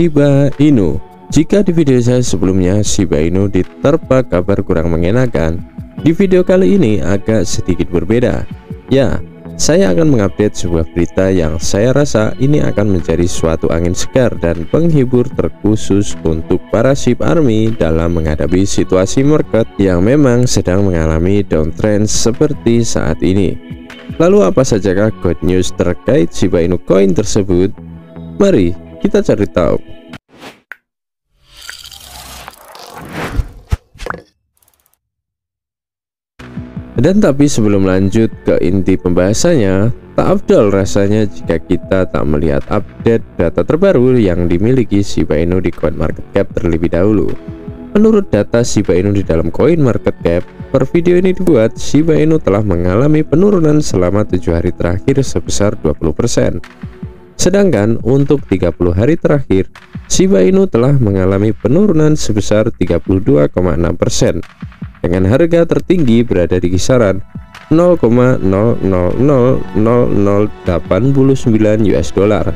Shiba Inu. Jika di video saya sebelumnya Shiba Inu diterpa kabar kurang mengenakan, di video kali ini agak sedikit berbeda. Ya, saya akan mengupdate sebuah berita yang saya rasa ini akan menjadi suatu angin segar dan penghibur terkhusus untuk para SHIB Army dalam menghadapi situasi market yang memang sedang mengalami downtrend seperti saat ini. Lalu apa sajakah good news terkait Shiba Inu coin tersebut? Mari kita cari tahu. Dan tapi sebelum lanjut ke inti pembahasannya, tak afdol rasanya jika kita tak melihat update data terbaru yang dimiliki Shiba Inu di CoinMarketCap terlebih dahulu. Menurut data Shiba Inu di dalam CoinMarketCap, per video ini dibuat, Shiba Inu telah mengalami penurunan selama 7 hari terakhir sebesar 20%. Sedangkan untuk 30 hari terakhir, Shiba Inu telah mengalami penurunan sebesar 32,6%. dengan harga tertinggi berada di kisaran 0,000089 US dollar.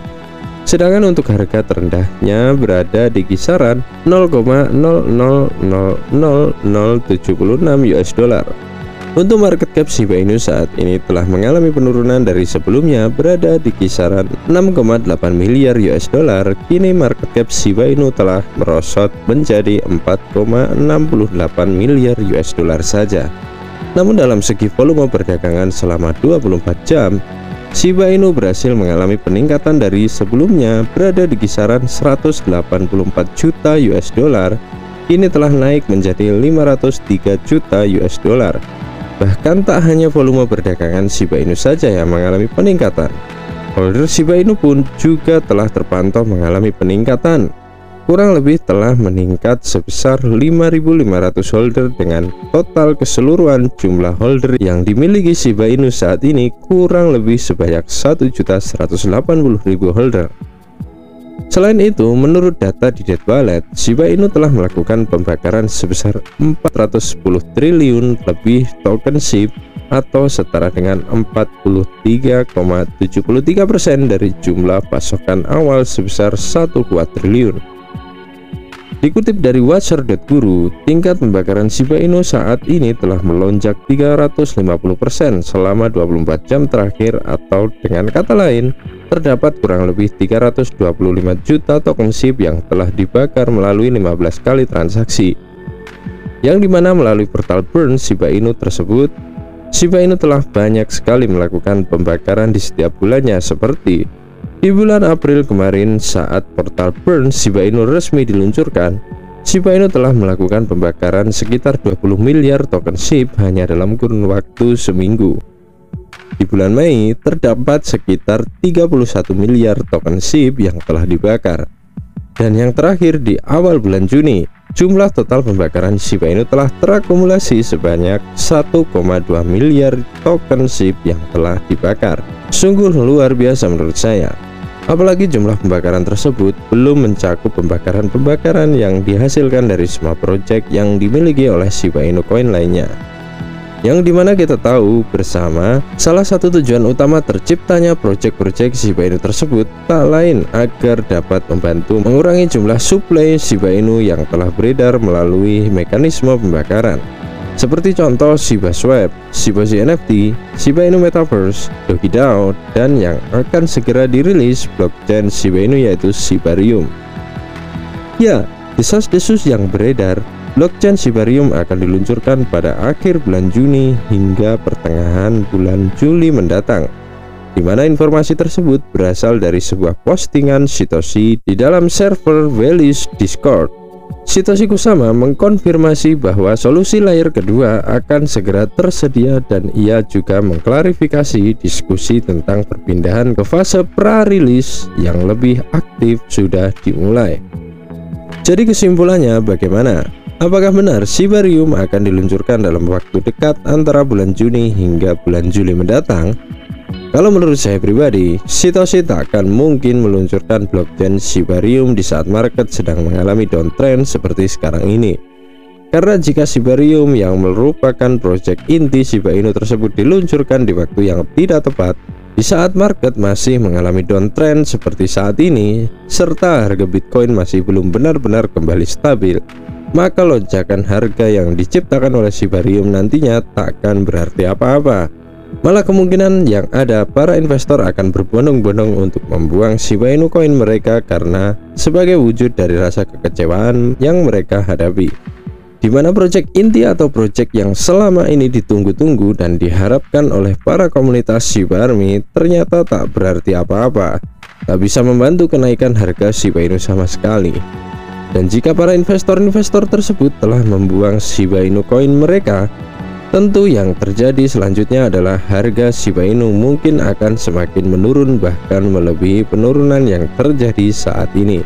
Sedangkan untuk harga terendahnya berada di kisaran 0,000076 US dollar. Untuk market cap Shiba Inu saat ini telah mengalami penurunan dari sebelumnya berada di kisaran 6,8 miliar US dollar. Kini market cap Shiba Inu telah merosot menjadi 4,68 miliar US dollar saja. Namun dalam segi volume perdagangan selama 24 jam, Shiba Inu berhasil mengalami peningkatan dari sebelumnya berada di kisaran 184 juta US dollar. Kini telah naik menjadi 503 juta US dollar. Bahkan tak hanya volume perdagangan Shiba Inu saja yang mengalami peningkatan, holder Shiba Inu pun juga telah terpantau mengalami peningkatan. Kurang lebih telah meningkat sebesar 5.500 holder dengan total keseluruhan jumlah holder yang dimiliki Shiba Inu saat ini kurang lebih sebanyak 1.180.000 holder. Selain itu, menurut data di Dead Wallet, Shiba Inu telah melakukan pembakaran sebesar 410 triliun lebih token SHIB atau setara dengan 43,73% dari jumlah pasokan awal sebesar 1 kuadriliun. Dikutip dari Watcher.guru, tingkat pembakaran Shiba Inu saat ini telah melonjak 350% selama 24 jam terakhir, atau dengan kata lain, terdapat kurang lebih 325 juta token SHIB yang telah dibakar melalui 15 kali transaksi, yang dimana melalui portal burn Shiba Inu tersebut, Shiba Inu telah banyak sekali melakukan pembakaran di setiap bulannya. Seperti di bulan April kemarin saat portal burn Shiba Inu resmi diluncurkan, Shiba Inu telah melakukan pembakaran sekitar 20 miliar token SHIB hanya dalam kurun waktu seminggu. Di bulan Mei terdapat sekitar 31 miliar token SHIB yang telah dibakar. Dan yang terakhir di awal bulan Juni, jumlah total pembakaran Shiba Inu telah terakumulasi sebanyak 1,2 miliar token SHIB yang telah dibakar. Sungguh luar biasa menurut saya. Apalagi jumlah pembakaran tersebut belum mencakup pembakaran-pembakaran yang dihasilkan dari semua project yang dimiliki oleh Shiba Inu coin lainnya. Yang dimana kita tahu bersama, salah satu tujuan utama terciptanya project-project Shiba Inu tersebut tak lain agar dapat membantu mengurangi jumlah supply Shiba Inu yang telah beredar melalui mekanisme pembakaran. Seperti contoh Shiba Swap, Shiba Z NFT, Shiba Inu Metaverse, Dogi DAO, dan yang akan segera dirilis blockchain Shiba Inu yaitu Shibarium. Ya, desas-desus yang beredar, blockchain Shibarium akan diluncurkan pada akhir bulan Juni hingga pertengahan bulan Juli mendatang, di mana informasi tersebut berasal dari sebuah postingan Satoshi di dalam server Welish Discord. Satoshi Kusama mengkonfirmasi bahwa solusi layer kedua akan segera tersedia, dan ia juga mengklarifikasi diskusi tentang perpindahan ke fase pra-rilis yang lebih aktif sudah dimulai. Jadi kesimpulannya bagaimana? Apakah benar Shibarium akan diluncurkan dalam waktu dekat antara bulan Juni hingga bulan Juli mendatang? Kalau menurut saya pribadi, Satoshi tak akan mungkin meluncurkan blockchain Shibarium di saat market sedang mengalami downtrend seperti sekarang ini. Karena jika Shibarium yang merupakan proyek inti Shiba Inu tersebut diluncurkan di waktu yang tidak tepat, Di saat market masih mengalami downtrend seperti saat ini, serta harga Bitcoin masih belum benar-benar kembali stabil, maka lonjakan harga yang diciptakan oleh Shibarium nantinya tak akan berarti apa-apa. Malah kemungkinan yang ada, para investor akan berbondong-bondong untuk membuang Shiba Inu coin mereka karena sebagai wujud dari rasa kekecewaan yang mereka hadapi. Di mana proyek inti atau proyek yang selama ini ditunggu-tunggu dan diharapkan oleh para komunitas Shiba Army ternyata tak berarti apa-apa, tak bisa membantu kenaikan harga Shiba Inu sama sekali. Dan jika para investor-investor tersebut telah membuang Shiba Inu coin mereka, tentu yang terjadi selanjutnya adalah harga Shiba Inu mungkin akan semakin menurun, bahkan melebihi penurunan yang terjadi saat ini.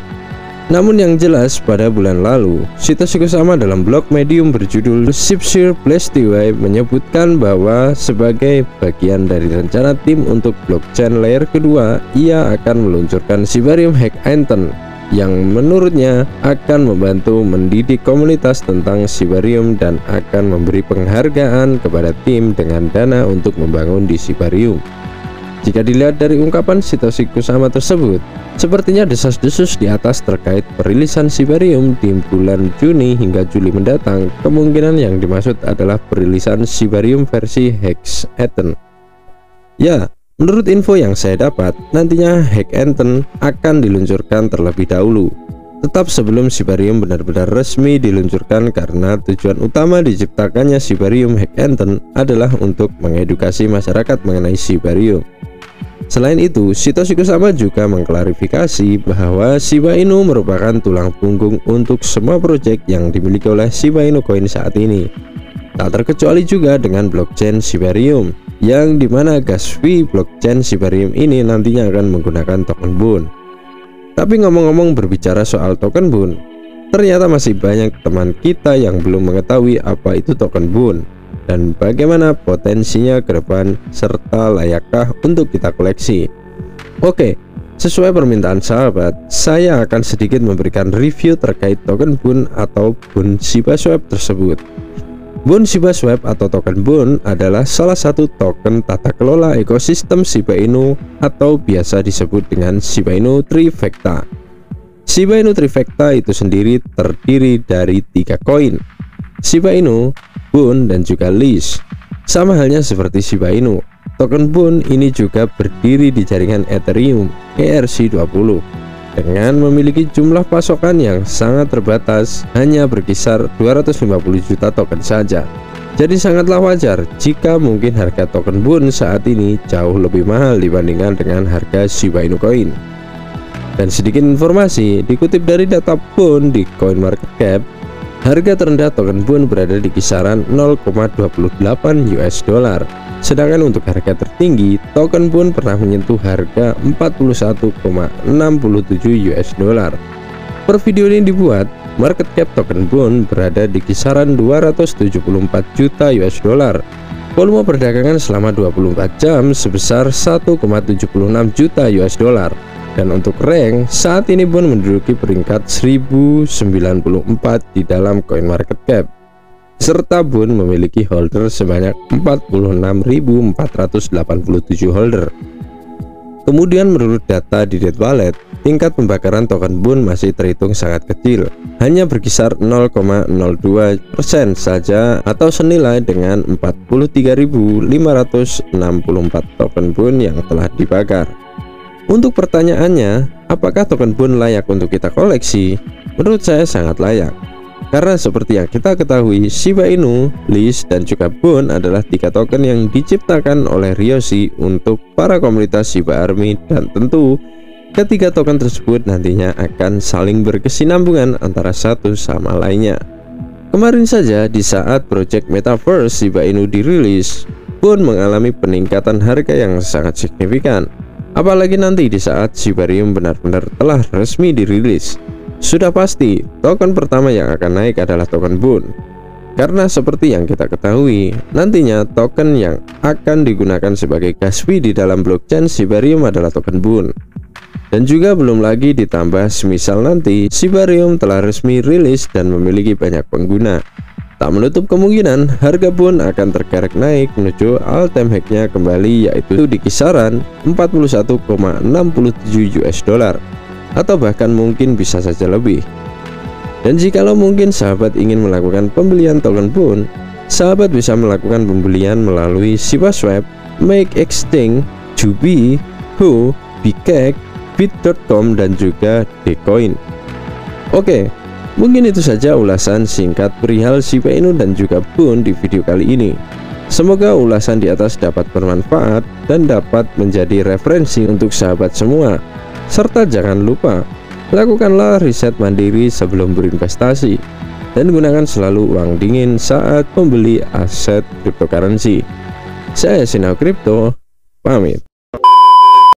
Namun yang jelas, pada bulan lalu, Satoshi Kusama dalam blog Medium berjudul Shipshare Plesty menyebutkan bahwa sebagai bagian dari rencana tim untuk blockchain layer kedua, ia akan meluncurkan Shibarium Hack Anthem yang menurutnya akan membantu mendidik komunitas tentang Shibarium dan akan memberi penghargaan kepada tim dengan dana untuk membangun di Shibarium. Jika dilihat dari ungkapan Satoshi Kusama tersebut, sepertinya desas-desus di atas terkait perilisan Shibarium di bulan Juni hingga Juli mendatang, kemungkinan yang dimaksud adalah perilisan Shibarium versi Hex Anthem. Ya, menurut info yang saya dapat, nantinya Hack Anthem akan diluncurkan terlebih dahulu, tetap sebelum Shibarium benar-benar resmi diluncurkan, karena tujuan utama diciptakannya Shibarium Hack Anthem adalah untuk mengedukasi masyarakat mengenai Shibarium. Selain itu, Satoshi Kusama juga mengklarifikasi bahwa Shiba Inu merupakan tulang punggung untuk semua proyek yang dimiliki oleh Shiba Inu Coin saat ini, tak terkecuali juga dengan blockchain Shibarium, yang dimana gas fee blockchain Shibarium ini nantinya akan menggunakan token Boon. Tapi ngomong-ngomong berbicara soal token Boon, ternyata masih banyak teman kita yang belum mengetahui apa itu token Boon dan bagaimana potensinya ke depan, serta layakkah untuk kita koleksi. Oke, sesuai permintaan sahabat, saya akan sedikit memberikan review terkait token Boon atau Boon Shiba Swap tersebut. Boon Shiba Swap atau token Boon adalah salah satu token tata kelola ekosistem Shiba Inu atau biasa disebut dengan Shiba Inu Trifecta. Shiba Inu Trifecta itu sendiri terdiri dari 3 koin: Shiba Inu, Boon, dan juga Leash. Sama halnya seperti Shiba Inu, token Boon ini juga berdiri di jaringan Ethereum ERC20 dengan memiliki jumlah pasokan yang sangat terbatas, hanya berkisar 250 juta token saja. Jadi sangatlah wajar jika mungkin harga token Boon saat ini jauh lebih mahal dibandingkan dengan harga Shiba Inu Coin. Dan sedikit informasi dikutip dari data Boon di CoinMarketCap, harga terendah token Boon berada di kisaran 0,28 US dollar. Sedangkan untuk harga tertinggi, token Boon pernah menyentuh harga 41,67 US dollar. Per video ini dibuat, market cap token Boon berada di kisaran 274 juta US dollar. Volume perdagangan selama 24 jam sebesar 1,76 juta US dollar. Dan untuk rank, saat ini Boon menduduki peringkat 1094 di dalam CoinMarketCap, serta Boon memiliki holder sebanyak 46.487 holder. Kemudian menurut data di Dead Wallet, tingkat pembakaran token Boon masih terhitung sangat kecil, hanya berkisar 0,02% saja atau senilai dengan 43.564 token Boon yang telah dibakar. Untuk pertanyaannya, apakah token Boon layak untuk kita koleksi? Menurut saya sangat layak, karena seperti yang kita ketahui, Shiba Inu, Leash, dan juga Boon adalah 3 token yang diciptakan oleh Ryoshi untuk para komunitas Shiba Army, dan tentu ketiga token tersebut nantinya akan saling berkesinambungan antara satu sama lainnya. Kemarin saja di saat project Metaverse Shiba Inu dirilis, Boon mengalami peningkatan harga yang sangat signifikan. Apalagi nanti di saat Shibarium benar-benar telah resmi dirilis, sudah pasti token pertama yang akan naik adalah token Boon. Karena seperti yang kita ketahui, nantinya token yang akan digunakan sebagai gas fee di dalam blockchain Shibarium adalah token Boon. Dan juga belum lagi ditambah semisal nanti Shibarium telah resmi rilis dan memiliki banyak pengguna. Tak menutup kemungkinan harga pun akan terkerek naik menuju all time high-nya kembali, yaitu di kisaran 41,67 US dollar atau bahkan mungkin bisa saja lebih. Dan jikalau mungkin sahabat ingin melakukan pembelian token pun, sahabat bisa melakukan pembelian melalui ShibaSwap, MakeExchange, Jubi, Ho, Bcake, Bit.com dan juga Dcoin. Oke, mungkin itu saja ulasan singkat perihal Shiba Inu dan juga BUN di video kali ini. Semoga ulasan di atas dapat bermanfaat dan dapat menjadi referensi untuk sahabat semua. Serta jangan lupa, lakukanlah riset mandiri sebelum berinvestasi dan gunakan selalu uang dingin saat membeli aset cryptocurrency. Saya Sinau Crypto, pamit.